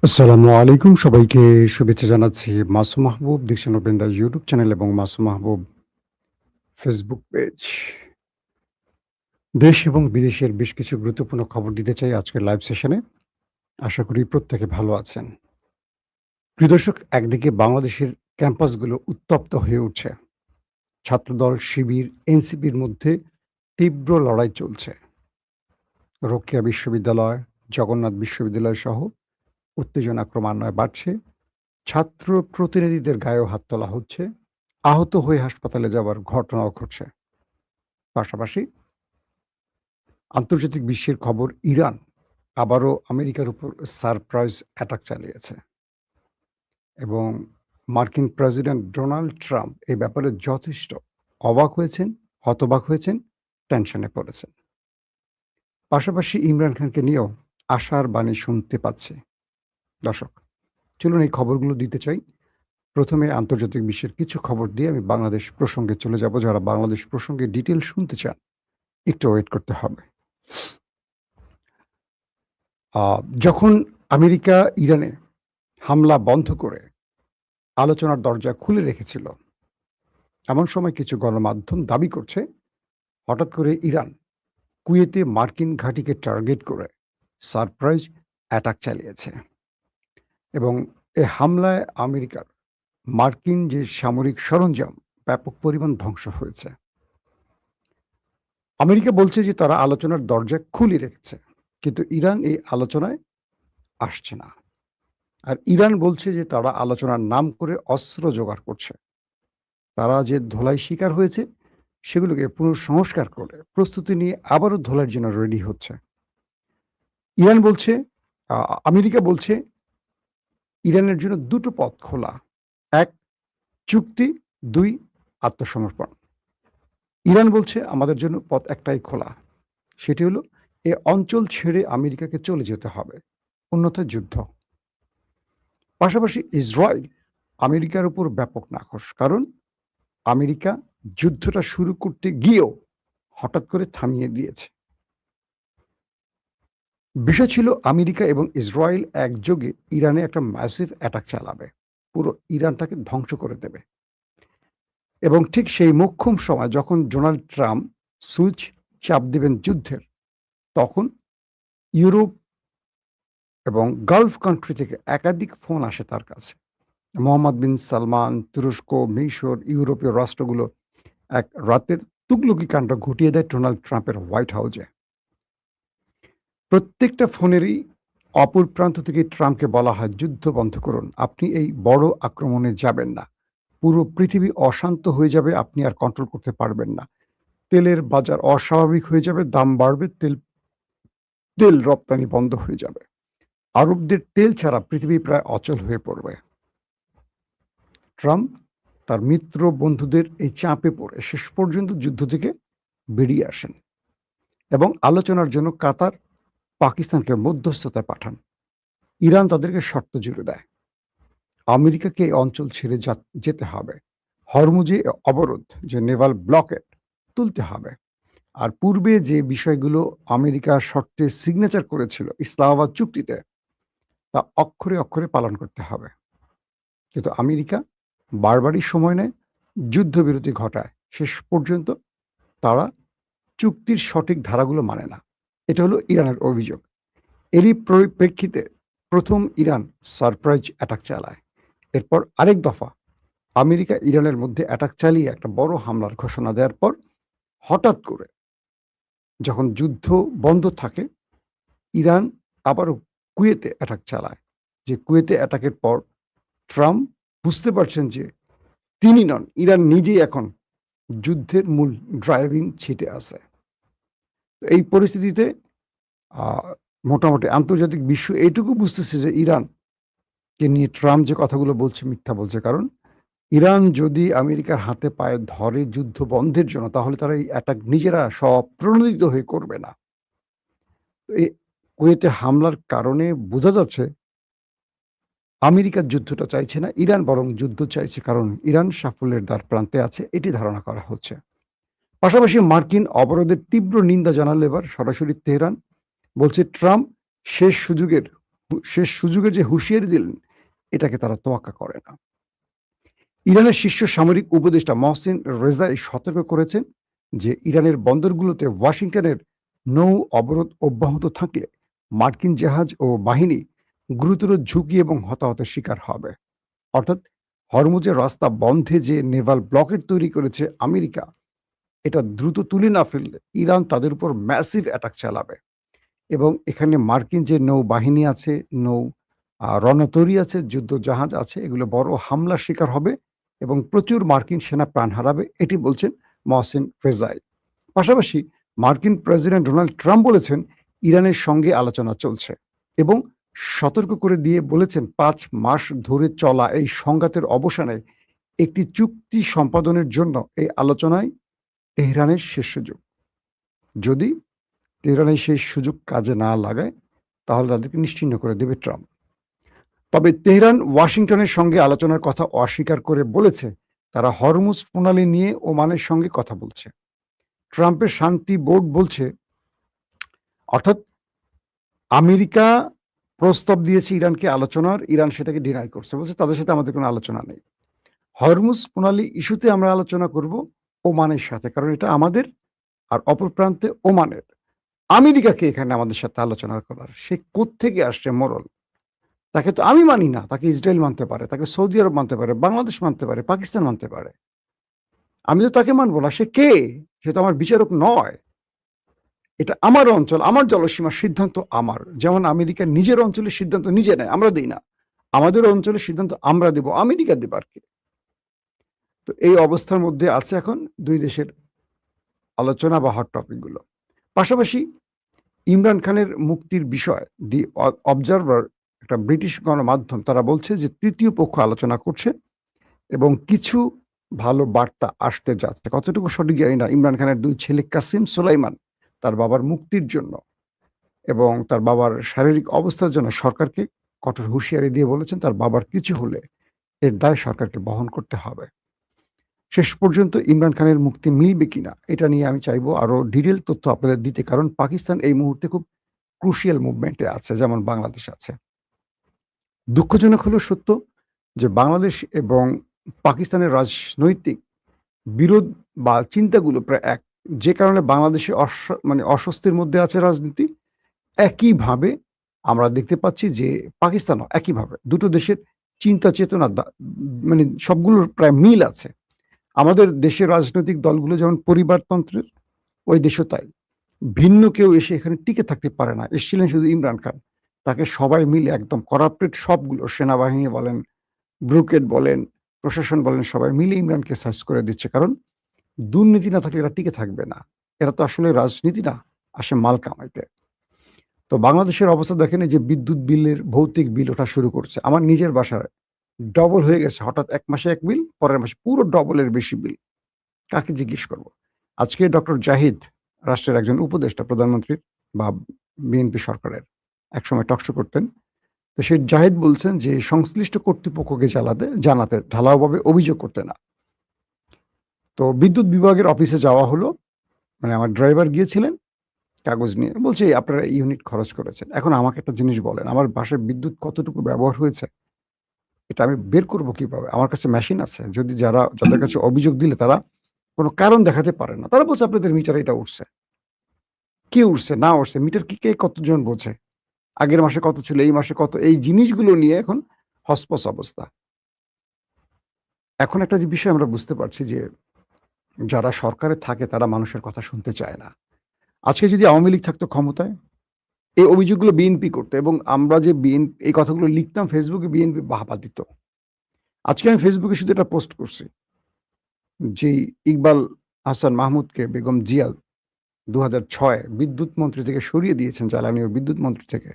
আসসালামু আলাইকুম। সবাইকে শুভেচ্ছা জানাচ্ছি। মাসুম মাহবুব দীক্ষা নবীন্দা ইউটিউব চ্যানেল এবং মাসুম মাহবুব ফেসবুক পেজ। দেশ এবং বিদেশের বেশ কিছু গুরুত্বপূর্ণ খবর দিতে চাই আজকের লাইভ সেশনে। আশা করি প্রত্যেকে ভালো আছেন। প্রিয় দর্শক, একদিকে বাংলাদেশের ক্যাম্পাসগুলো উত্তপ্ত হয়ে উঠছে। ছাত্রদল, শিবির, এনসিপির মধ্যে তীব্র লড়াই চলছে। রোকেয়া বিশ্ববিদ্যালয়, জগন্নাথ বিশ্ববিদ্যালয় সহ উত্তেজনা ক্রমান্বয়ে বাড়ছে। ছাত্র প্রতিনিধিদের গায়েও হাত তোলা হচ্ছে। আহত হয়ে হাসপাতালে যাওয়ার ঘটনাও ঘটছে। পাশাপাশি আন্তর্জাতিক বিশ্বের খবর, ইরান আবারও আমেরিকার উপর সারপ্রাইজ অ্যাটাক চালিয়েছে এবং মার্কিন প্রেসিডেন্ট ডোনাল্ড ট্রাম্প এই ব্যাপারে যথেষ্ট অবাক হয়েছেন, হতবাক হয়েছেন, টেনশনে পড়েছেন। পাশাপাশি ইমরান খানকে নিয়েও আশার বাণী শুনতে পাচ্ছি। দর্শক, চলুন এই খবরগুলো দিতে চাই। প্রথমে আন্তর্জাতিক বিশ্বের কিছু খবর দিয়ে আমি বাংলাদেশ প্রসঙ্গে চলে যাব। যারা বাংলাদেশ প্রসঙ্গে ডিটেল শুনতে চান, একটু ওয়েট করতে হবে। যখন আমেরিকা ইরানে হামলা বন্ধ করে আলোচনার দরজা খুলে রেখেছিল, এমন সময় কিছু গণমাধ্যম দাবি করছে হঠাৎ করে ইরান কুয়েতে মার্কিন ঘাঁটিকে টার্গেট করে সারপ্রাইজ অ্যাটাক চালিয়েছে এবং এ হামলায় আমেরিকার মার্কিন যে সামরিক সরঞ্জাম ব্যাপক পরিমাণ ধ্বংস হয়েছে। আমেরিকা বলছে যে তারা আলোচনার দরজা খুলে রেখেছে, কিন্তু ইরান এই আলোচনায় আসছে না। আর ইরান বলছে যে তারা আলোচনার নাম করে অস্ত্র জোগাড় করছে। তারা যে ধোলাই শিকার হয়েছে সেগুলোকে পুনঃসংস্কার করে প্রস্তুতি নিয়ে আবারও ধোলার জন্য রেডি হচ্ছে। ইরান বলছে, আমেরিকা বলছে ইরানের জন্য দুটো পথ খোলা: এক, চুক্তি; দুই, আত্মসমর্পণ। ইরান বলছে আমাদের জন্য পথ একটাই খোলা, সেটি হলো এ অঞ্চল ছেড়ে আমেরিকাকে চলে যেতে হবে, অন্যথায় যুদ্ধ। পাশাপাশি ইসরায়েল আমেরিকার উপর ব্যাপক নাখোশ, কারণ আমেরিকা যুদ্ধটা শুরু করতে গিয়েও হঠাৎ করে থামিয়ে দিয়েছে। বিষয় ছিল আমেরিকা এবং ইসরায়েল একযোগে ইরানে একটা ম্যাসিভ অ্যাটাক চালাবে, পুরো ইরানটাকে ধ্বংস করে দেবে। এবং ঠিক সেই মোক্ষম সময় যখন ডোনাল্ড ট্রাম্প সুইচ চাপ দিবেন যুদ্ধের, তখন ইউরোপ এবং গালফ কান্ট্রি থেকে একাধিক ফোন আসে তার কাছে। মোহাম্মদ বিন সালমান, তুরস্ক, মিশর, ইউরোপীয় রাষ্ট্রগুলো এক রাতের তুগলকি কাণ্ড ঘটিয়ে দেয় ডোনাল্ড ট্রাম্পের হোয়াইট হাউসে। প্রত্যেকটা ফোনেরই অপর প্রান্ত থেকে ট্রাম্পকে বলা হয়, যুদ্ধ বন্ধ করুন, আপনি এই বড় আক্রমণে যাবেন না, পুরো পৃথিবী অশান্ত হয়ে যাবে, আপনি আর কন্ট্রোল করতে পারবেন না, তেলের বাজার অস্বাভাবিক হয়ে যাবে, দাম বাড়বে, তেল রপ্তানি বন্ধ হয়ে যাবে, আরবদের তেল ছাড়া পৃথিবী প্রায় অচল হয়ে পড়বে। ট্রাম্প তার মিত্র বন্ধুদের এই চাপে পড়ে শেষ পর্যন্ত যুদ্ধ থেকে বেরিয়ে আসেন এবং আলোচনার জন্য কাতার, পাকিস্তানকে মধ্যস্থতায় পাঠান। ইরান তাদেরকে শর্ত জুড়ে দেয়, আমেরিকাকে এই অঞ্চল ছেড়ে যেতে হবে, হরমুজে অবরোধ, যে নেভাল ব্লকেট তুলতে হবে। আর পূর্বে যে বিষয়গুলো আমেরিকা শর্তে সিগনেচার করেছিল ইসলামাবাদ চুক্তিতে, তা অক্ষরে অক্ষরে পালন করতে হবে। কিন্তু আমেরিকা বারবারই সময় নেয়, যুদ্ধবিরতি ঘটায়, শেষ পর্যন্ত তারা চুক্তির সঠিক ধারাগুলো মানে না। এটা হলো ইরানের অভিযোগ। এরই পরিপ্রেক্ষিতে প্রথম ইরান সারপ্রাইজ অ্যাটাক চালায়। এরপর আরেক দফা আমেরিকা ইরানের মধ্যে অ্যাটাক চালিয়ে একটা বড় হামলার ঘোষণা দেওয়ার পর হঠাৎ করে যখন যুদ্ধ বন্ধ থাকে, ইরান আবারও কুয়েতে অ্যাটাক চালায়। যে কুয়েতে অ্যাটাকের পর ট্রাম্প বুঝতে পারছেন যে তিনি নন, ইরান নিজেই এখন যুদ্ধের মূল ড্রাইভিং সিটে আছে। এই পরিস্থিতিতে মোটামুটি আন্তর্জাতিক বিশ্ব এইটুকু বুঝতেছে যে ইরানকে নিয়ে ট্রাম্প যে কথাগুলো বলছে মিথ্যা বলছে। কারণ ইরান যদি আমেরিকার হাতে পায়ে ধরে যুদ্ধ বন্ধের জন্য, তাহলে তারা এই অ্যাটাক নিজেরা স্বপ্রণোদিত হয়ে করবে না। এই কুয়েতে হামলার কারণে বোঝা যাচ্ছে আমেরিকা যুদ্ধটা চাইছে না, ইরান বরং যুদ্ধ চাইছে, কারণ ইরান সাফল্যের দ্বার প্রান্তে আছে, এটি ধারণা করা হচ্ছে। পাশাপাশি মার্কিন অবরোধের তীব্র নিন্দা জানালো এবার সরাসরি তেহরান। বলছে ট্রাম্প শেষ সুযোগের শেষ সুযোগে যে হুঁশিয়ারি দিলেন, এটাকে তারা তোয়াক্কা করে না। ইরানের শীর্ষ সামরিক উপদেষ্টা মহসিন রেজাই সতর্ক করেছেন যে ইরানের বন্দরগুলোতে ওয়াশিংটনের নৌ অবরোধ অব্যাহত থাকলে মার্কিন জাহাজ ও বাহিনী গুরুতর ঝুঁকি এবং হতাহতের শিকার হবে। অর্থাৎ হরমুজের রাস্তা বন্ধে যে নেভাল ব্লকেট তৈরি করেছে আমেরিকা, এটা দ্রুত তুলে না ফেললে ইরান তাদের উপর ম্যাসিভ অ্যাটাক চালাবে এবং এখানে মার্কিন যে নৌবাহিনী আছে, নৌ রণতরী আছে, যুদ্ধ জাহাজ আছে, এগুলো বড় হামলার শিকার হবে এবং প্রচুর মার্কিন সেনা প্রাণ হারাবে, এটি বলছেন মহসিন রেজাই। পাশাপাশি মার্কিন প্রেসিডেন্ট ডোনাল্ড ট্রাম্প বলেছেন ইরানের সঙ্গে আলোচনা চলছে এবং সতর্ক করে দিয়ে বলেছেন ৫ মাস ধরে চলা এই সংঘাতের অবসানে একটি চুক্তি সম্পাদনের জন্য এই আলোচনায় তেহরানের শেষ সুযোগ। যদি তেহরানের সেই সুযোগ কাজে না লাগায় তাহলে তাদেরকে নিশ্চিহ্ন করে দেবে ট্রাম্প। তবে তেহরান ওয়াশিংটনের সঙ্গে আলোচনার কথা অস্বীকার করে বলেছে তারা হরমুজ প্রণালী নিয়ে ওমানের সঙ্গে কথা বলছে। ট্রাম্পের শান্তি বোর্ড বলছে, অর্থাৎ আমেরিকা প্রস্তাব দিয়েছে ইরানকে আলোচনার, ইরান সেটাকে ডিনাই করছে, বলছে তাদের সাথে আমাদের কোনো আলোচনা নেই। হরমুজ প্রণালী ইস্যুতে আমরা আলোচনা করব ওমানের সাথে, কারণ এটা আমাদের, আর অপর প্রান্তে ওমানের। আমেরিকাকে এখানে আমাদের সাথে আলোচনা করার, সে কোত্থেকে আসছে মোরল? তাকে তো আমি মানি না, তাকে ইসরায়েল মানতে পারে, তাকে সৌদি আরব মানতে পারে, বাংলাদেশ মানতে পারে, পাকিস্তান মানতে পারে। আমি তো তাকে মানবো না। সে কে? সে তো আমার বিচারক নয়। এটা আমার অঞ্চল, আমার জলসীমার সিদ্ধান্ত আমার। যেমন আমেরিকা নিজের অঞ্চলের সিদ্ধান্ত নিজে নেয়, আমরা দেই না। আমাদের অঞ্চলের সিদ্ধান্ত আমরা দেব, আমেরিকা দেবে আর কি। তো এই অবস্থার মধ্যে আছে এখন দুই দেশের আলোচনা বা হট টপিকগুলো। পাশাপাশি ইমরান খানের মুক্তির বিষয় দি অবজারভার, একটা ব্রিটিশ গণমাধ্যম, তারা বলছে যে তৃতীয় পক্ষ আলোচনা করছে এবং কিছু ভালো বার্তা আসতে যাচ্ছে। কতটুকু সঠিক জানি না। ইমরান খানের 2 ছেলে কাসিম সুলাইমান তার বাবার মুক্তির জন্য এবং তার বাবার শারীরিক অবস্থার জন্য সরকারকে কঠোর হুঁশিয়ারি দিয়ে বলেছেন তার বাবার কিছু হলে এর দায় সরকারকে বহন করতে হবে। শেষ পর্যন্ত ইমরান খানের মুক্তি মিলবে কিনা এটা নিয়ে আমি চাইবো আরো ডিটেইল তথ্য আপনাদের দিতে, কারণ পাকিস্তান এই মুহূর্তে খুব ক্রুশিয়াল মুভমেন্টে আছে, যেমন বাংলাদেশ আছে। দুঃখজনক হলেও সত্য যে বাংলাদেশ এবং পাকিস্তানের রাজনৈতিক বিরোধ বা চিন্তাগুলো প্রায় এক। যে কারণে বাংলাদেশে মানে অস্বস্তির মধ্যে আছে রাজনীতি। একইভাবে আমরা দেখতে পাচ্ছি যে পাকিস্তানও একইভাবে। দুটো দেশের চিন্তা চেতনা মানে সবগুলোর প্রায় মিল আছে। আমাদের দেশের রাজনৈতিক দলগুলো যেমন পরিবারতন্ত্রের, ওই দেশও তাই। ভিন্ন কেউ এসে এখানে টিকে থাকতে পারে না। এসছিলেন শুধু ইমরান খান। তাকে সবাই মিলে একদম করাপ্টেড সবগুলো, সেনাবাহিনী বলেন, ব্রুকেট বলেন, প্রশাসন বলেন, সবাই মিলে ইমরানকে সার্চ করে দিচ্ছে। কারণ দুর্নীতি না থাকলে এরা টিকে থাকবে না। এরা তো আসলে রাজনীতি না, আসে মাল কামাইতে। তো বাংলাদেশের অবস্থা দেখেন, এই যে বিদ্যুৎ বিলের ভৌতিক বিল ওঠা শুরু করছে। আমার নিজের বাসায় ডবল হয়ে গেছে। হঠাৎ ১ মাসে ১ বিল, পরের মাসে পুরো ডবলের বেশি বিল। কাকে জিজ্ঞেস করব? আজকে ডক্টর জাহিদ, রাষ্ট্রের একজন উপদেষ্টা প্রধানমন্ত্রীর বা বিএনপি সরকারের, একসময় টকশো করতেন। তো সেই জাহিদ বলছেন যে সংশ্লিষ্ট কর্তৃপক্ষকে জানাতে ঢালাওভাবে অভিযোগ করতে না। তো বিদ্যুৎ বিভাগের অফিসে যাওয়া হলো, মানে আমার ড্রাইভার গিয়েছিলেন কাগজ নিয়ে, বলছে আপনারা এই ইউনিট খরচ করেছেন। এখন আমাকে একটা জিনিস বলেন, আমার বাসায় বিদ্যুৎ কতটুকু ব্যবহার হয়েছে এটা আমি বের করব কিভাবে? আমার কাছে মেশিন আছে। যদি যাদের কাছে অভিযোগ দিলে তারা কোনো কারণ দেখাতে পারে না, তারা বলছে আপনাদের মিটারে এটা উঠছে। কি উঠছে না উঠছে, মিটার কি কে কতজন বোঝে? আগের মাসে কত ছিল, এই মাসে কত, এই জিনিসগুলো নিয়ে এখন হসপস অবস্থা। এখন একটা যে বিষয় আমরা বুঝতে পারছি যে যারা সরকারে থাকে তারা মানুষের কথা শুনতে চায় না। আজকে যদি আওয়ামী লীগ থাকতো ক্ষমতায়, এই অভিযোগগুলো বিএনপি করতো এবং আমরা যে এই কথাগুলো লিখতাম ফেসবুকে, বিএনপি বাহবা দিত। আজকে আমি ফেসবুকে শুধু এটা পোস্ট করছি, যেই ইকবাল হাসান মাহমুদকে বেগম জিয়া ২০০৬ বিদ্যুৎ মন্ত্রী থেকে সরিয়ে দিয়েছেন, জ্বালানি ও বিদ্যুৎ মন্ত্রী থেকে।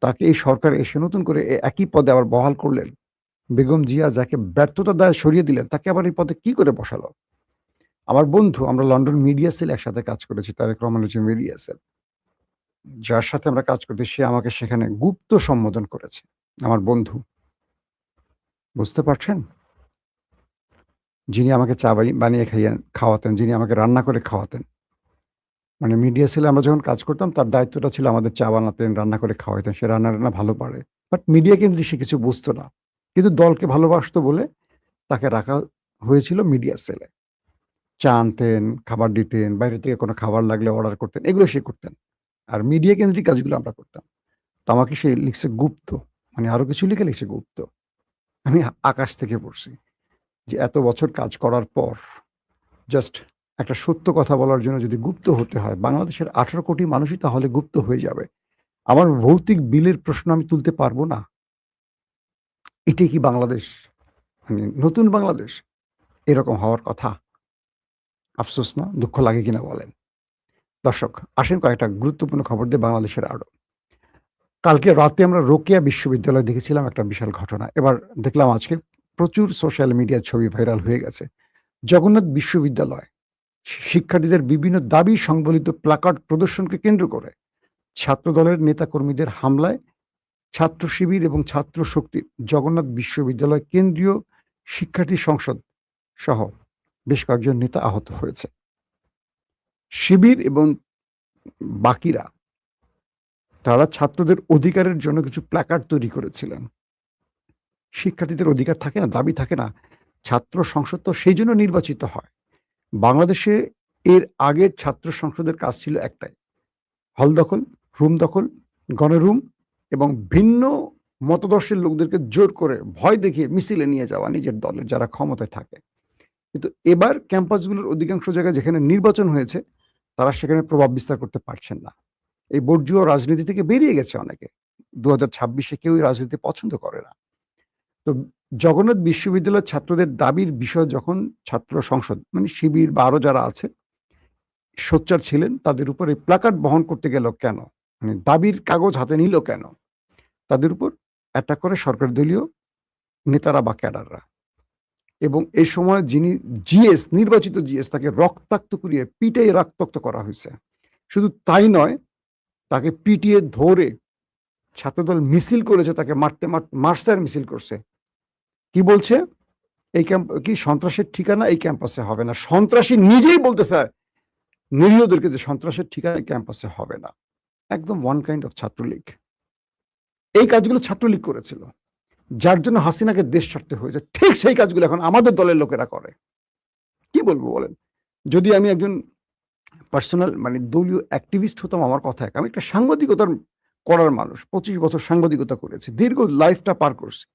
তাকে এই সরকার এসে নতুন করে একই পদে আবার বহাল করলেন। বেগম জিয়া যাকে ব্যর্থতার দায়ে সরিয়ে দিলেন, তাকে আবার এই পদে কি করে বসালো? আমার বন্ধু, আমরা লন্ডন মিডিয়া সেল একসাথে কাজ করেছি, তারেক রহমানের যে মিডিয়া সেল, যার সাথে আমরা কাজ করতে, সে আমাকে সেখানে গুপ্ত সম্বোধন করেছে। আমার বন্ধু, বুঝতে পারছেন? যিনি আমাকে চা বানিয়ে খাওয়াতেন, যিনি আমাকে রান্না করে খাওয়াতেন, মানে মিডিয়া সেলে আমরা যখন কাজ করতাম তার দায়িত্বটা ছিল আমাদের চা বানাতেন, রান্না করে খাওয়াইতেন। সে রান্না-টান্না ভালো পারে। বাট মিডিয়া কেন্দ্রিক সে কিছু বুঝতো না। কিন্তু দলকে ভালোবাসতো বলে তাকে রাখা হয়েছিল মিডিয়া সেলে। চা আনতেন, খাবার দিতেন, বাইরে থেকে কোনো খাবার লাগলে অর্ডার করতেন। এগুলো সে করতেন। আর মিডিয়া কেন্দ্রিক কাজগুলো আমরা করতাম। তো আমাকে সে লিখছে গুপ্ত। মানে আরো কিছু লিখছে গুপ্ত। আমি আকাশ থেকে পড়ছি যে এত বছর কাজ করার পর জাস্ট একটা সত্য কথা বলার জন্য যদি গুপ্ত হতে হয়, বাংলাদেশের ১৮ কোটি মানুষই তাহলে গুপ্ত হয়ে যাবে। আমার ভৌতিক বিলের প্রশ্ন আমি তুলতে পারব না। এটাই কি বাংলাদেশ? মানে নতুন বাংলাদেশ? এরকম হওয়ার কথা। আফসোস না? দুঃখ লাগে কিনা বলেন? দর্শক, আসেন কয়েকটা গুরুত্বপূর্ণ খবর দিয়ে বাংলাদেশের আরো। কালকে রাতে আমরা রোকেয়া বিশ্ববিদ্যালয়ে দেখেছিলাম একটা বিশাল ঘটনা। এবার দেখলাম আজকে প্রচুর সোশ্যাল মিডিয়ায় ছবি ভাইরাল হয়ে গেছে। জগন্নাথ বিশ্ববিদ্যালয় শিক্ষার্থীদের বিভিন্ন দাবি সংবলিত প্ল্যাকার্ড প্রদর্শনকে কেন্দ্র করে ছাত্রদলের নেতাকর্মীদের হামলায় ছাত্র শিবির এবং ছাত্র শক্তির জগন্নাথ বিশ্ববিদ্যালয় কেন্দ্রীয় শিক্ষার্থী সংসদ সহ বেশ কয়েকজন নেতা আহত হয়েছে। শিবির এবং বাকিরা তারা ছাত্রদের অধিকারের জন্য কিছু প্ল্যাকার্ড তৈরি করেছিলেন। শিক্ষার্থীদের অধিকার থাকে না, দাবি থাকে না। ছাত্র সংসদ তো সেই জন্য নির্বাচিত হয়। বাংলাদেশে এর আগের ছাত্র সংসদের কাজ ছিল একটাই, হল দখল, রুম দখল, গণরুম এবং ভিন্ন মতদর্শের লোকদেরকে জোর করে ভয় দেখিয়ে মিছিলে নিয়ে যাওয়া নিজের দলের যারা ক্ষমতায় থাকে। কিন্তু এবার ক্যাম্পাসগুলোর অধিকাংশ জায়গায় যেখানে নির্বাচন হয়েছে তারা সেখানে প্রভাব বিস্তার করতে পারছেন না। এই বর্জীয় রাজনীতি থেকে বেরিয়ে গেছে অনেকে। ২০২৬-এ কেউই রাজনীতি পছন্দ করে না। তো জগন্নাথ বিশ্ববিদ্যালয়ের ছাত্রদের দাবির বিষয় যখন ছাত্র সংসদ মানে শিবির বা আরো যারা আছে সোচ্চার ছিলেন, তাদের উপর এই প্ল্যাকার্ড বহন করতে গেল কেন? মানে দাবির কাগজ হাতে নিল কেন? তাদের উপর অ্যাটাক করে সরকারি দলীয় নেতারা বা ক্যাডাররা। এবং এই সময় যিনি জিএস, নির্বাচিত জিএস, তাকে রক্তাক্ত করিয়ে পিটিয়ে রক্তাক্ত করা হয়েছে। শুধু তাই নয়, তাকে পিটিয়ে ধরে ছাত্রদল মিছিল করেছে, তাকে মার্চার মিছিল করছে। কি বলছে? এই কি সন্ত্রাসের ঠিকানা এই ক্যাম্পাসে হবে না। সন্ত্রাসী নিজেই বলতেছে নিরীহদেরকে যে সন্ত্রাসের ঠিকানা এই ক্যাম্পাসে হবে না। একদম ওয়ান কাইন্ড অফ ছাত্রলীগ। এই কাজগুলো ছাত্রলীগ করেছিল, যার জন্য হাসিনাকে দেশ ছাড়তে হয়েছে। ঠিক সেই কাজগুলো এখন আমাদের দলের লোকেরা করে। কি বলবো বলেন? যদি আমি একজন পার্সোনাল মানে দলীয় অ্যাক্টিভিস্ট হতাম, আমার কথা এক। আমি একটা সাংবাদিকতার করার মানুষ। ২৫ বছর সাংবাদিকতা করেছি। দীর্ঘ লাইফটা পার করছি।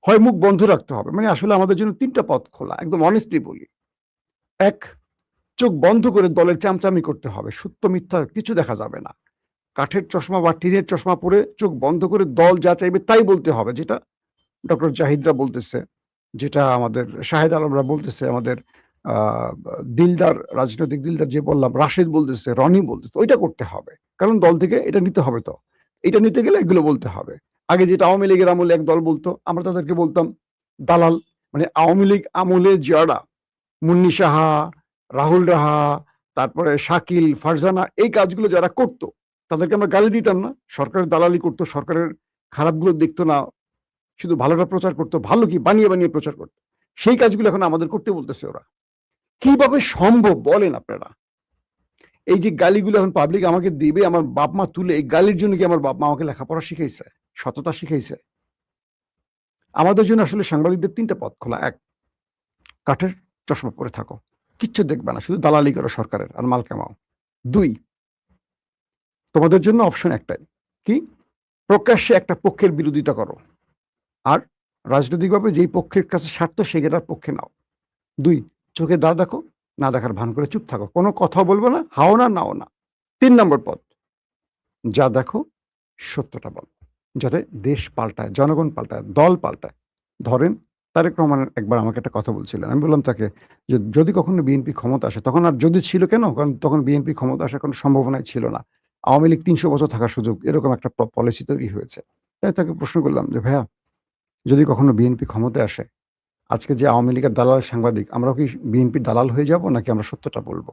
হয় মুখ বন্ধ রাখতে হবে। মানে আসলে আমাদের জন্য ৩ টা পথ খোলা। একদম অনেস্টলি বলি। ১, চোখ বন্ধ করে দলের চামচামি করতে হবে। সত্য মিথ্যা কিছু দেখা যাবে না। কাঠের চশমা বা টিনের চশমা পরে চোখ বন্ধ করে দল যা চাইবে তাই বলতে হবে। যেটা ডক্টর জাহিদরা বলতেছে, যেটা আমাদের শাহেদ আলমরা বলতেছে, আমাদের দিলদার, রাজনৈতিক দিলদার যে বললাম, রাশেদ বলতেছে, রনি বলতেছে, ওইটা করতে হবে। কারণ দল থেকে এটা নিতে হবে তো। এটা নিতে গেলে এগুলো বলতে হবে। আগে যেটা আওয়ামী লীগের আমলে এক দল বলতো, আমরা তাদেরকে বলতাম দালাল। মানে আওয়ামী লীগ আমলে যারা মুন্নি সাহা, রাহুল রাহা, তারপরে শাকিল, ফারজানা এই কাজগুলো যারা করতো তাদেরকে আমরা গালি দিতাম না। সরকারের দালালি করতো, সরকারের খারাপগুলো দেখতো না, শুধু ভালোটা প্রচার করতো। ভালো কি বানিয়ে বানিয়ে প্রচার করতো। সেই কাজগুলো এখন আমাদের করতে বলতেছে ওরা। কিভাবে সম্ভব বলেন আপনারা? এই যে গালিগুলো এখন পাবলিক আমাকে দিবে, আমার বাপ মা তুলে, এই গালির জন্য কি আমার বাপ মা আমাকে লেখাপড়া শিখাইছে, সততা শিখাইছে? আমাদের জন্য আসলে সাংবাদিকদের ৩ টা পথ খোলা। ১, কাঠের চশমা পরে থাকো, কিচ্ছু দেখবে না, শুধু দালালি করো সরকারের আর মাল কামাও। ২, তোমাদের জন্য অপশন একটাই, কি? প্রকাশ্যে একটা পক্ষের বিরোধিতা করো, আর রাজনৈতিকভাবে যেই পক্ষের কাছে স্বার্থ সেটার পক্ষে নাও। ২, চোখে দা দেখো, না দেখার ভান করে চুপ থাকো, কোনো কথা বলবো না, হাও না, নাও না। ৩ নম্বর পথ, যা দেখো সত্যটা বলো, যাতে দেশ পাল্টায়, জনগণ পাল্টায়, দল পাল্টায়। ধরেন তারেক রহমান একবার আমাকে একটা কথা বলছিলেন। আমি বললাম তাকে যে যদি কখনো বিএনপি ক্ষমতা আসে, তখন আর যদি ছিল কেন? কারণ তখন বিএনপি ক্ষমতা আসার কোনো সম্ভাবনাই ছিল না। আওয়ামী লীগ ৩০০ বছর থাকার সুযোগ, এরকম একটা পলিসি তৈরি হয়েছে। তাই তাকে প্রশ্ন করলাম যে ভাইয়া, যদি কখনো বিএনপি ক্ষমতায় আসে, আজকে যে আওয়ামী লীগের দালাল সাংবাদিক, আমরাও কি বিএনপির দালাল হয়ে যাব নাকি আমরা সত্যটা বলবো?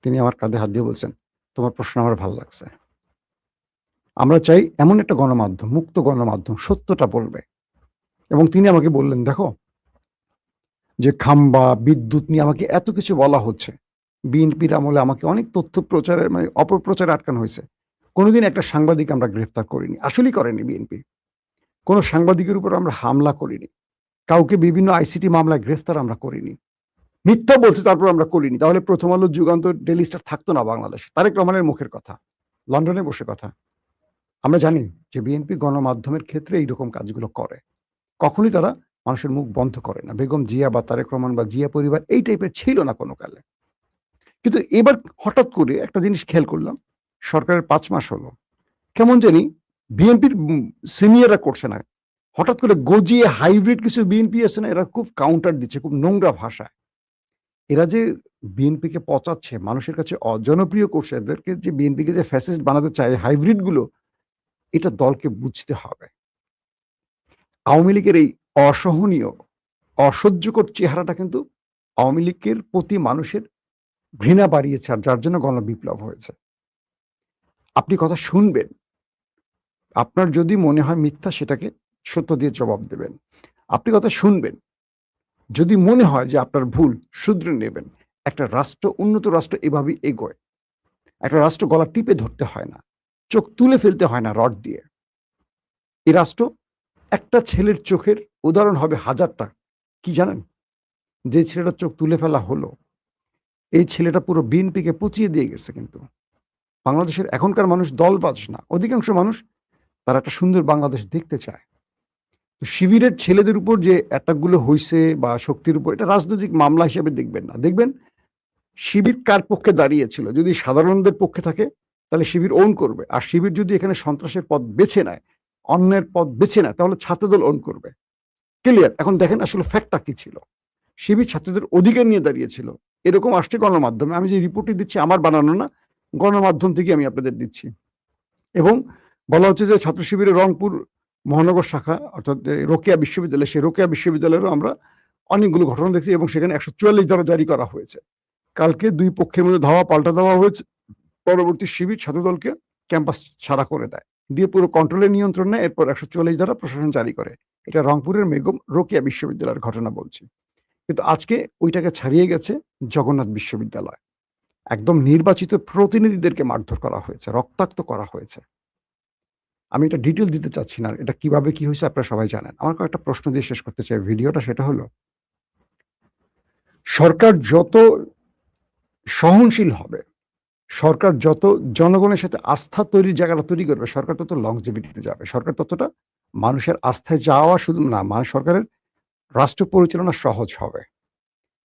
তিনি আমার কাঁধে হাত দিয়ে বলছেন, তোমার প্রশ্ন আমার ভালো লাগছে। আমরা চাই এমন একটা গণমাধ্যম, মুক্ত গণমাধ্যম, সত্যটা বলবে। এবং তিনি আমাকে বললেন, দেখো যে খাম্বা, বিদ্যুৎ নিয়ে আমাকে এত কিছু বলা হচ্ছে, বিএনপির আমলে আমাকে অনেক তথ্য প্রচারের মানে অপপ্রচারে আটকানো হয়েছে। কোনোদিন একটা সাংবাদিক আমরা গ্রেফতার করিনি। আসলেই করেনি বিএনপি। কোনো সাংবাদিকের উপর আমরা হামলা করিনি। কাউকে বিভিন্ন আইসিটি মামলায় গ্রেফতার আমরা করিনি। মিথ্যা বলছে তারপর আমরা করিনি। তাহলে 'প্রথম আলো', 'যুগান্তর', 'ডেইলি স্টার' থাকতো না বাংলাদেশে। তারেক রহমানের মুখের কথা। লন্ডনে বসে কথা। আমরা জানি যে বিএনপি গণমাধ্যমের ক্ষেত্রে এইরকম কাজগুলো করে। কখনোই তারা মানুষের মুখ বন্ধ করে না। বেগম জিয়া বা তারেক রহমান বা জিয়া পরিবার এই টাইপের ছিল না কোনো কালে। কিন্তু এবার হঠাৎ করে একটা জিনিস খেয়াল করলাম, সরকারের ৫ মাস হলো। কেমন জানি বিএনপির সিনিয়ররা করছে না। হঠাৎ করে গজিয়ে হাইব্রিড কিছু বিএনপি আছে না, এরা খুব কাউন্টার দিচ্ছে খুব নোংরা ভাষায়। এরা যে বিএনপিকে পচাচ্ছে, মানুষের কাছে অজনপ্রিয় করছে, এদেরকে যে বিএনপিকে যে ফ্যাসিস্ট বানাতে চায় হাইব্রিড গুলো, এটা দলকে বুঝতে হবে। আওয়ামী লীগের এই অসহনীয়, অসহ্যকর চেহারাটা কিন্তু আওয়ামী লীগের প্রতি মানুষের ঘৃণা বাড়িয়েছে, আর যার জন্য গণবিপ্লব হয়েছে। আপনি কথা শুনবেন। আপনার যদি মনে হয় মিথ্যা, সেটাকে সত্য দিয়ে জবাব দেবেন। আপনি কথা শুনবেন। যদি মনে হয় যে আপনার ভুল, শুধরে নেবেন। একটা রাষ্ট্র, উন্নত রাষ্ট্র এভাবেই এগোয়। একটা রাষ্ট্র গলা টিপে ধরতে হয় না। চোখ তুলে ফেলতে হয় না রড দিয়ে। এই রাষ্ট্র একটা ছেলের চোখের উদাহরণ হবে হাজারটা। কি জানেন? যে ছেলেটার চোখ তুলে ফেলা হলো, এই ছেলেটা পুরো বিএনপিকে পচিয়ে দিয়ে গেছে কিন্তু। বাংলাদেশের এখনকার মানুষ দলবাজ না। অধিকাংশ মানুষ তারা একটা সুন্দর বাংলাদেশ দেখতে চায়। তো শিবিরের ছেলেদের উপর যে অ্যাটাকগুলো হইছে বা শক্তির উপর, এটা রাজনৈতিক মামলা হিসেবে দেখবেন না। দেখবেন শিবির কার পক্ষে দাঁড়িয়েছিল। যদি সাধারণদের পক্ষে থাকে তাহলে শিবির ওন করবে। আর শিবির যদি এখানে সন্ত্রাসের পথ বেছে নেয়, অন্যের পথ বেছে নেয়, তাহলে ছাত্রদল ওন করবে। ক্লিয়ার? এখন দেখেন আসলে ফ্যাক্টটা কি ছিল। শিবির ছাত্রদের অধিকার নিয়ে দাঁড়িয়েছিল। এরকম আসছে গণমাধ্যমে। আমি যে রিপোর্টটি দিচ্ছি আমার বানানো না, গণমাধ্যম থেকে আমি আপনাদের দিচ্ছি। এবং বলা হচ্ছে যে ছাত্র শিবিরের রংপুর মহানগর শাখা অর্থাৎ রোকেয়া বিশ্ববিদ্যালয়, সেই রোকেয়া বিশ্ববিদ্যালয়েরও আমরা অনেকগুলো ঘটনা দেখছি এবং সেখানে ১৪৪ ধারা জারি করা হয়েছে। কালকে ২ পক্ষের মধ্যে ধাওয়া পাল্টা দেওয়া হয়েছে। পরবর্তী শিবির ছাত্রদলকে ক্যাম্পাস ছাড়া করে দেয়। দিয়ে পুরো কন্ট্রোলের নিয়ন্ত্রণ নেয়। এরপর ১৪৪ ধারা প্রশাসন জারি করে। এটা রংপুরের রোকেয়া বিশ্ববিদ্যালয়ের ঘটনা বলছি। কিন্তু আজকে ওইটাকে ছাড়িয়ে গেছে জগন্নাথ বিশ্ববিদ্যালয়। একদম নির্বাচিত প্রতিনিধিদেরকে মারধর করা হয়েছে, রক্তাক্ত করা হয়েছে। আমি এটা ডিটেইল দিতে চাচ্ছি না। এটা কিভাবে কি হইছে আপনারা সবাই জানেন। আমার কয়েকটা প্রশ্ন দিয়ে শেষ করতে চাই ভিডিওটা, সেটা হলো সরকার যত সহনশীল হবে, সরকার যত জনগণের সাথে আস্থা তৈরির জায়গাটা তৈরি করবে, সরকার তত লংজিভিটিতে যাবে। সরকার ততটা মানুষের আস্থায় যাওয়া শুধু না, সরকারের রাষ্ট্র পরিচালনা সহজ হবে।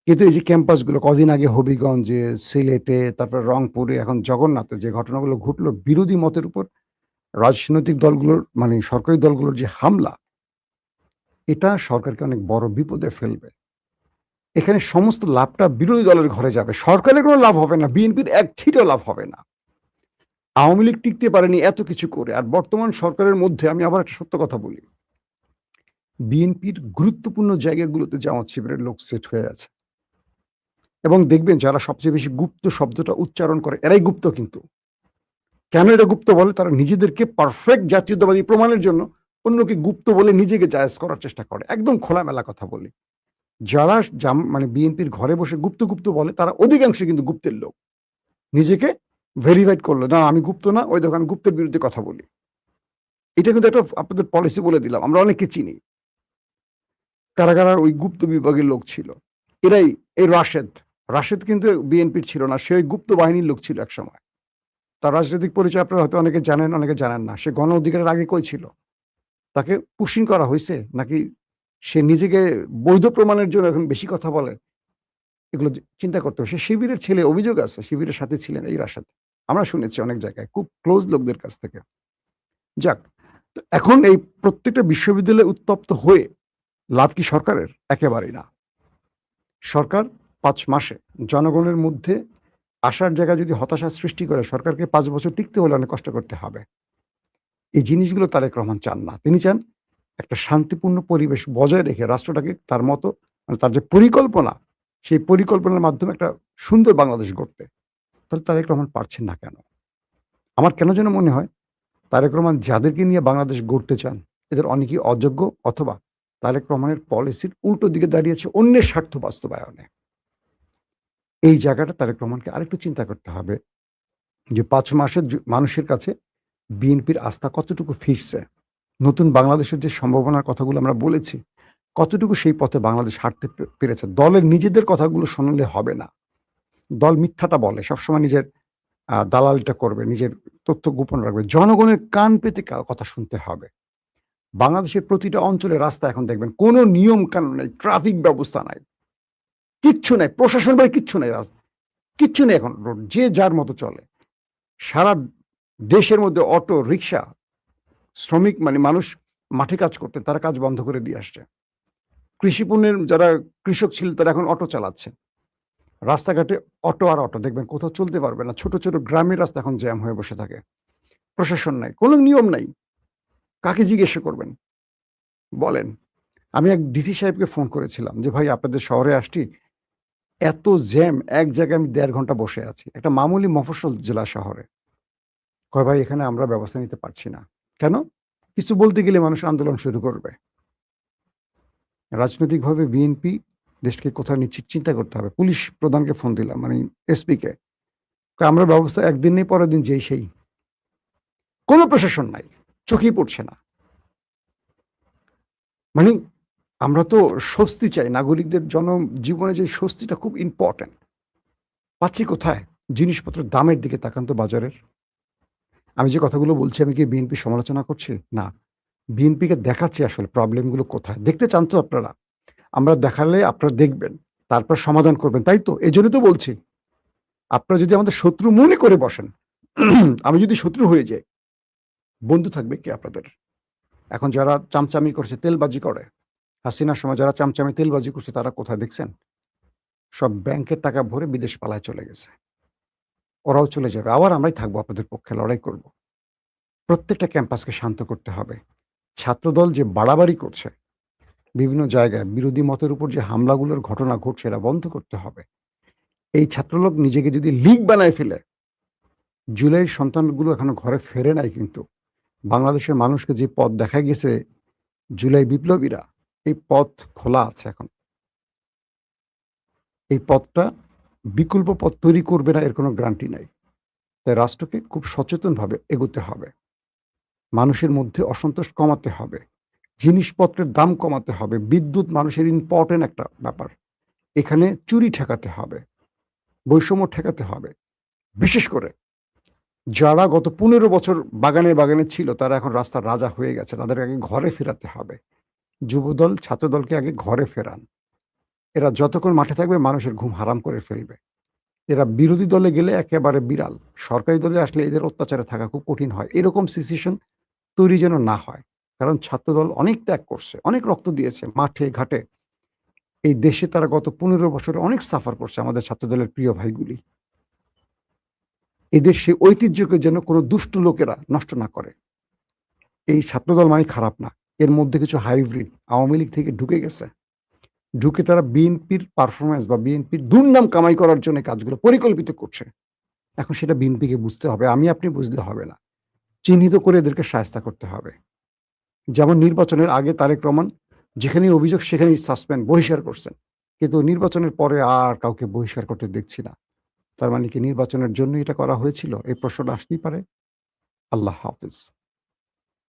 কিন্তু এই যে ক্যাম্পাসগুলো কদিন আগে হবিগঞ্জে, সিলেটে, তারপরে রংপুরে, এখন জগন্নাথে যে ঘটনাগুলো ঘটলো বিরোধী মতের উপর রাজনৈতিক দলগুলোর মানে সরকারি দলগুলোর যে হামলা, এটা সরকারকে অনেক বড় বিপদে ফেলবে। এখানে সমস্ত লাভটা বিরোধী দলের ঘরে যাবে। সরকারের কোনো লাভ হবে না। বিএনপির এক ছিটেও লাভ হবে না। আওয়ামী লীগ টিকতে পারেনি এত কিছু করে। আর বর্তমান সরকারের মধ্যে আমি আবার একটা সত্য কথা বলি। বিএনপির গুরুত্বপূর্ণ জায়গাগুলোতে জামাত শিবিরের লোক সেট হয়ে আছে। এবং দেখবেন যারা সবচেয়ে বেশি গুপ্ত শব্দটা উচ্চারণ করে এরাই গুপ্ত কিন্তু। কেন এটা গুপ্ত বলে? তারা নিজেদেরকে পারফেক্ট জাতীয়তাবাদী প্রমাণের জন্য অন্যকে গুপ্ত বলে নিজেকে জায়েজ করার চেষ্টা করে। একদম খোলামেলা কথা বলি। যারা মানে বিএনপির ঘরে বসে গুপ্ত বলে তারা অধিকাংশই কিন্তু গুপ্তের লোক। নিজেকে ভেরিফাইড করলো, না আমি গুপ্ত না, ওই দেখো আমি গুপ্তের বিরুদ্ধে কথা বলি। এটা কিন্তু একটা আপনাদের পলিসি বলে দিলাম। আমরা অনেককে চিনি। কারা ওই গুপ্ত বিভাগের লোক ছিল। এরাই এই রাশেদ কিন্তু বিএনপির ছিল না। সে ওই গুপ্ত বাহিনীর লোক ছিল একসময়। তার রাজনৈতিক পরিচয় আপনারা হয়তো অনেকে জানেন, অনেকে জানেন না। সে গণ অধিকারের আগে কই ছিল? তাকে পুশিং করা হইছে? নাকি সে নিজেকে বৈধ প্রমাণের জন্য এখন বেশি কথা বলে? এগুলো চিন্তা করতে হবে। সে শিবিরের ছেলে, অভিযোগ আছে শিবিরের সাথে ছিলেন এই রাশেদ। আমরা শুনেছি অনেক জায়গায় খুব ক্লোজ লোকদের কাছ থেকে। যাক, তো এখন এই প্রত্যেকটা বিশ্ববিদ্যালয়ে উত্তপ্ত হয়ে লাভ কি সরকারের? একেবারেই না। সরকার ৫ মাসে জনগণের মধ্যে আশার জায়গায় যদি হতাশা সৃষ্টি করে, সরকারকে ৫ বছর টিকতে হলে অনেক কষ্ট করতে হবে। এই জিনিসগুলো তারেক রহমান চান না। তিনি চান একটা শান্তিপূর্ণ পরিবেশ বজায় রেখে রাষ্ট্রটাকে তার মতো মানে তার যে পরিকল্পনা, সেই পরিকল্পনার মাধ্যমে একটা সুন্দর বাংলাদেশ গড়তে। তাহলে তারেক রহমান পারছেন না কেন? আমার কেন যেন মনে হয় তারেক রহমান যাদেরকে নিয়ে বাংলাদেশ গড়তে চান, এদের অনেকেই অযোগ্য অথবা তারেক রহমানের পলিসির উল্টো দিকে দাঁড়িয়েছে অন্যের স্বার্থ বাস্তবায়নে। এই জায়গাটা তারেক রহমানকে আরেকটু চিন্তা করতে হবে যে ৫ মাসের মানুষের কাছে বিএনপির আস্থা কতটুকু ফিরছে। নতুন বাংলাদেশের যে সম্ভাবনার কথাগুলো আমরা বলেছি, কতটুকু সেই পথে বাংলাদেশ হাঁটতে পেরেছে। দলের নিজেদের কথাগুলো শুনলে হবে না। দল মিথ্যাটা বলে। সবসময় নিজের দালালিটা করবে, নিজের তথ্য গোপন রাখবে। জনগণের কান পেতে কথা শুনতে হবে। বাংলাদেশের প্রতিটা অঞ্চলে রাস্তা এখন দেখবেন কোনো নিয়ম কানুন নাই, ট্রাফিক ব্যবস্থা নাই। কিচ্ছু নাই। প্রশাসন বলে কিচ্ছু নাই। কিচ্ছু নেই এখন। রোড যে যার মতো চলে। সারা দেশের মধ্যে অটো, রিক্সা, শ্রমিক মানে মানুষ মাঠে কাজ করতেন, তারা কাজ বন্ধ করে দিয়ে আসছে। কৃষিপণ্যের যারা কৃষক ছিল তারা এখন অটো চালাচ্ছে। রাস্তাঘাটে অটো আর অটো দেখবেন কোথাও চলতে পারবে না। ছোট, ছোট গ্রামের রাস্তা এখন জ্যাম হয়ে বসে থাকে। প্রশাসন নাই, কোনো নিয়ম নাই। কাকে জিজ্ঞাসা করবেন? বলেন। আমি এক ডিসি সাহেবকে ফোন করেছিলাম যে, "ভাই আপনাদের শহরে আসছি, এত জ্যাম, এক জায়গায় আমি ১.৫ ঘন্টা বসে আছি।" একটা মামুলি মফস্বল জেলা শহরে। কয়, "ভাই এখানে আমরা ব্যবস্থা নিতে পারছি না।" কেন? কিছু বলতে গেলে মানুষ আন্দোলন শুরু করবে। রাজনৈতিকভাবে বিএনপি দেশকে কোথায় নিচ্ছে চিন্তা করতে হবে। পুলিশ প্রধানকে ফোন দিলাম, মানে এসপিকে। কয়, "আমরা ব্যবস্থা একদিন নেই, পরের দিন যেই সেই।" কোনো প্রশাসন নাই। চোখেই পড়ছে না। মানে আমরা তো স্বস্তি চাই। নাগরিকদের জনজীবনে যে স্বস্তিটা খুব ইম্পোর্টেন্ট। পাচ্ছি কোথায়? জিনিসপত্রের দামের দিকে তাকান তো বাজারের। আমি যে কথাগুলো বলছি আমি কি বিএনপির সমালোচনা করছি? না। বিএনপিকে দেখাচ্ছি আসলে প্রবলেমগুলো কোথায়। দেখতে চান তো আপনারা? আমরা দেখালে আপনারা দেখবেন। তারপর সমাধান করবেন, তাই তো? এজন্যই তো বলছি। আপনারা যদি আমাদের শত্রু মনে করে বসেন, আমি যদি শত্রু হয়ে যাই, বন্ধু থাকবে কে আপনাদের? এখন যারা চামচামি করছে, তেলবাজি করে, হাসিনার সময় যারা চামচামি তেলবাজি করছে তারা কোথায় দেখছেন? সব ব্যাংকের টাকা ভরে বিদেশ পালায় চলে গেছে। ওরাও চলে যাবে। আবার আমরাই থাকবো আপনাদের পক্ষে লড়াই করব। প্রত্যেকটা ক্যাম্পাসকে শান্ত করতে হবে। ছাত্রদল যে বাড়াবাড়ি করছে, বিভিন্ন জায়গায় বিরোধী মতের উপর যে হামলাগুলোর ঘটনা ঘটছে এরা বন্ধ করতে হবে। এই ছাত্রলোক নিজেকে যদি লীগ বানায় ফেলে, জুলাইয়ের সন্তানগুলো এখনো ঘরে ফেরে নাই কিন্তু। বাংলাদেশের মানুষকে যে পথ দেখা গেছে জুলাই বিপ্লবীরা, এই পথ খোলা আছে এখন। এই পথটা বিকল্প পথ তৈরি করবে না এর কোনো গ্যারান্টি নাই। তাই রাষ্ট্রকে খুব সচেতনভাবে এগোতে হবে। মানুষের মধ্যে অসন্তোষ কমাতে হবে। জিনিসপত্রের দাম কমাতে হবে। বিদ্যুৎ মানুষের ইম্পর্টেন্ট একটা ব্যাপার। এখানে চুরি ঠেকাতে হবে। বৈষম্য ঠেকাতে হবে। বিশেষ করে যারা গত ১৫ বছর বাগানে, বাগানে ছিল তারা এখন রাস্তার রাজা হয়ে গেছে। তাদের আগে ঘরে ফেরাতে হবে। যুবদল, ছাত্রদলকে আগে ঘরে ফেরান। এরা যতক্ষণ মাঠে থাকবে মানুষের ঘুম হারাম করে ফেলবে। এরা বিরোধী দলে গেলে একেবারে বিড়াল। সরকারি দলে আসলে এদের অত্যাচারে থাকা খুব কঠিন হয়। এরকম সিচুয়েশন তৈরি যেন না হয়। কারণ ছাত্রদল অনেক ত্যাগ করছে, অনেক রক্ত দিয়েছে মাঠে ঘাটে। এই দেশে তারা গত ১৫ বছরে অনেক সাফার করছে আমাদের ছাত্রদলের প্রিয় ভাইগুলি। এদের সেই ঐতিহ্যকে যেন কোনো দুষ্ট লোকেরা নষ্ট না করে। এই ছাত্রদল মানে খারাপ না। এর মধ্যে কিছু হাইব্রিড আওয়ামী লীগ থেকে ঢুকে গেছে। ঢুকে তারা বিএনপির পারফরম্যান্স বা বিএনপির দুর্নাম কামাই করার জন্য কাজগুলো পরিকল্পিত করছে। এখন সেটা বিএনপিকে বুঝতে হবে। আমি আপনি বুঝলে হবে না। চিহ্নিত করে এদেরকে শায়েস্তা করতে হবে। যেমন নির্বাচনের আগে তারেক রহমান যেখানেই অভিযোগ সেখানেই সাসপেন্ড, বহিষ্কার করছেন। কিন্তু নির্বাচনের পরে আর কাউকে বহিষ্কার করতে দেখছি না। তার মানে কি নির্বাচনের জন্যই এটা করা হয়েছিল? এই প্রশ্নটা আসতেই পারে। আল্লাহ হাফেজ।